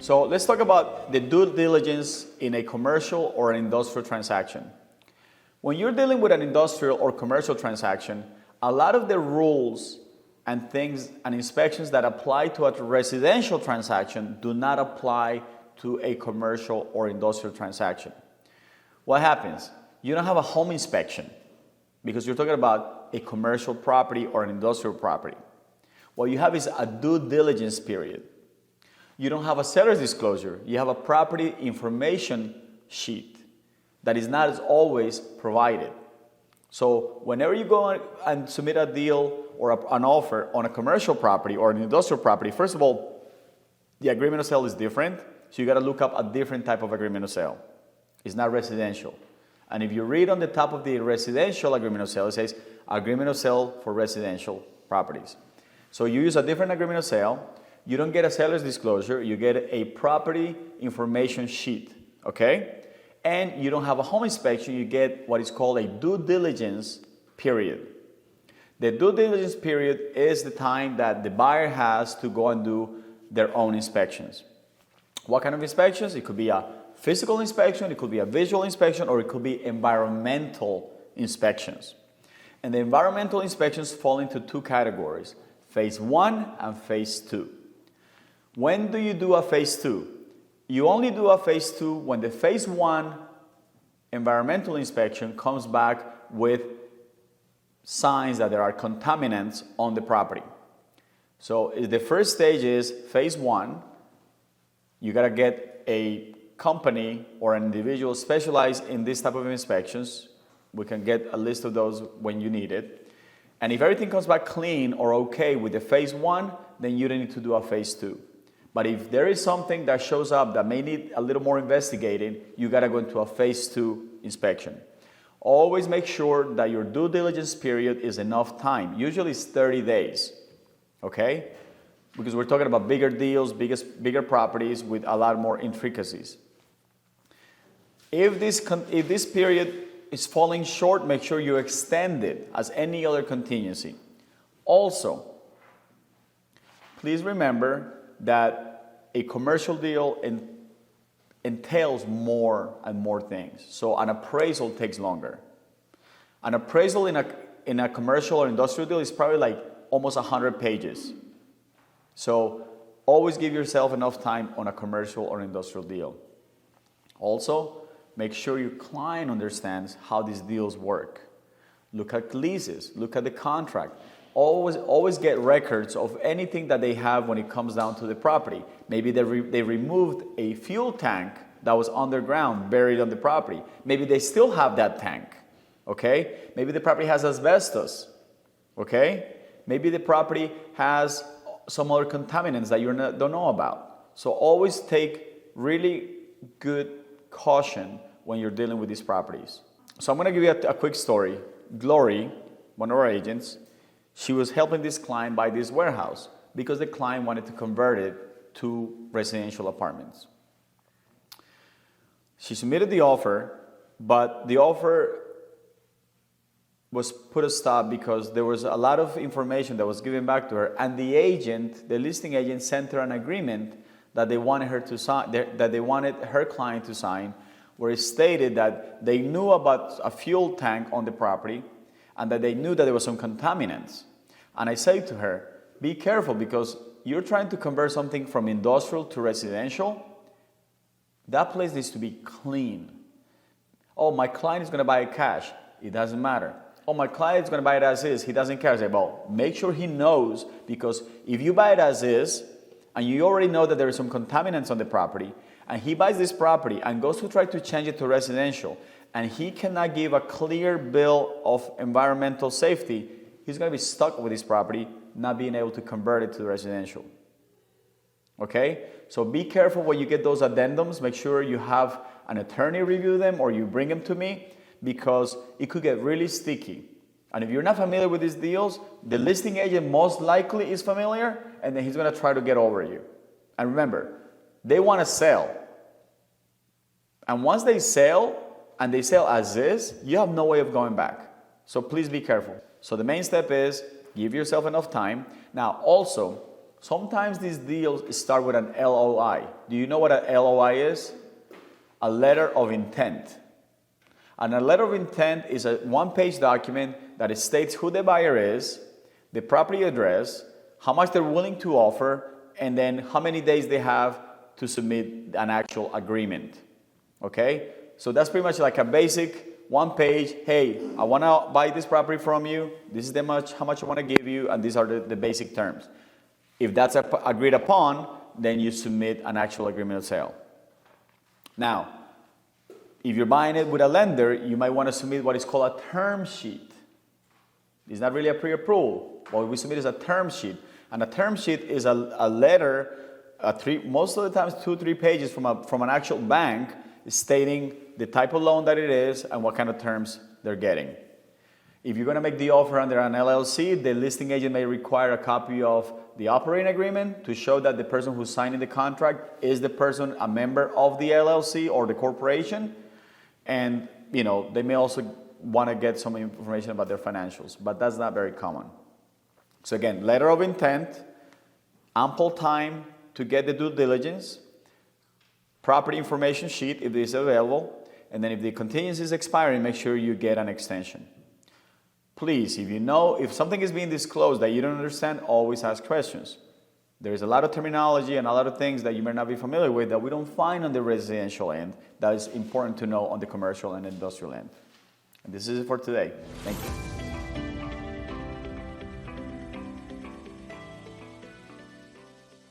So let's talk about the due diligence in a commercial or an industrial transaction. When you're dealing with an industrial or commercial transaction, a lot of the rules and things and inspections that apply to a residential transaction do not apply to a commercial or industrial transaction. What happens? You don't have a home inspection because you're talking about a commercial property or an industrial property. What you have is a due diligence period. You don't have a seller's disclosure. You have a property information sheet that is not as always provided. So whenever you go and submit a deal or an offer on a commercial property or an industrial property, first of all, the agreement of sale is different. So you got to look up a different type of agreement of sale. It's not residential. And if you read on the top of the residential agreement of sale, it says agreement of sale for residential properties. So you use a different agreement of sale. You don't get a seller's disclosure. You get a property information sheet, okay? And you don't have a home inspection. You get what is called a due diligence period. The due diligence period is the time that the buyer has to go and do their own inspections. What kind of inspections? It could be a physical inspection, it could be a visual inspection, or it could be environmental inspections. And the environmental inspections fall into two categories, phase 1 and phase 2. When do you do a phase 2? You only do a phase 2 when the phase 1 environmental inspection comes back with signs that there are contaminants on the property. So the first stage is phase 1. You got to get a company or an individual specialized in this type of inspections. We can get a list of those when you need it. And if everything comes back clean or okay with the phase 1, then you don't need to do a phase 2. But if there is something that shows up that may need a little more investigating, you got to go into a phase 2 inspection. Always make sure that your due diligence period is enough time. Usually it's 30 days, okay? Because we're talking about bigger deals, bigger properties with a lot more intricacies. If this period is falling short, make sure you extend it as any other contingency. Also, please remember that a commercial deal entails more and more things. So an appraisal takes longer. An appraisal in a commercial or industrial deal is probably like almost 100 pages. So always give yourself enough time on a commercial or industrial deal. Also, make sure your client understands how these deals work. Look at leases, look at the contract. Always get records of anything that they have when it comes down to the property. Maybe they removed a fuel tank that was underground, buried on the property. Maybe they still have that tank, okay? Maybe the property has asbestos, okay? Maybe the property has some other contaminants that you don't know about. So always take really good caution when you're dealing with these properties. So I'm going to give you a quick story. Glory, one of our agents, she was helping this client buy this warehouse because the client wanted to convert it to residential apartments. She submitted the offer, but the offer was put a stop because there was a lot of information that was given back to her, and the listing agent sent her an agreement that they wanted her to sign, that they wanted her client to sign, where it stated that they knew about a fuel tank on the property and that they knew that there were some contaminants. And I say to her, be careful because you're trying to convert something from industrial to residential. That place needs to be clean. Oh, my client is going to buy it cash. It doesn't matter. Oh, my client is going to buy it as is. He doesn't care. I say, well, make sure he knows, because if you buy it as is and you already know that there are some contaminants on the property, and he buys this property and goes to try to change it to residential, and he cannot give a clear bill of environmental safety, he's going to be stuck with this property, not being able to convert it to residential. Okay? So be careful when you get those addendums. Make sure you have an attorney review them or you bring them to me, because it could get really sticky. And if you're not familiar with these deals, the listing agent most likely is familiar, and then he's going to try to get over you. And remember, they want to sell. And once they sell, and they sell as is, you have no way of going back. So please be careful. So the main step is give yourself enough time. Now also, Sometimes these deals start with an LOI. Do you know what an LOI is? A letter of intent. And a letter of intent is a one-page document that states who the buyer is, the property address, how much they're willing to offer, and then how many days they have to submit an actual agreement. Okay? So that's pretty much like a basic one-page, hey, I want to buy this property from you, this is how much I want to give you, and these are the basic terms. If that's agreed upon, then you submit an actual agreement of sale. Now, if you're buying it with a lender, you might want to submit what is called a term sheet. It's not really a pre-approval. What we submit is a term sheet. And a term sheet is a letter, most of the times 2-3 pages from an actual bank stating the type of loan that it is and what kind of terms they're getting. If you're going to make the offer under an LLC, the listing agent may require a copy of the operating agreement to show that the person who's signing the contract is the person, a member of the LLC or the corporation. And, they may also want to get some information about their financials, but that's not very common. So again, letter of intent, ample time to get the due diligence, property information sheet if it is available, and then if the contingency is expiring, make sure you get an extension. Please, if something is being disclosed that you don't understand, always ask questions. There is a lot of terminology and a lot of things that you may not be familiar with that we don't find on the residential end that is important to know on the commercial and industrial end. And this is it for today. Thank you.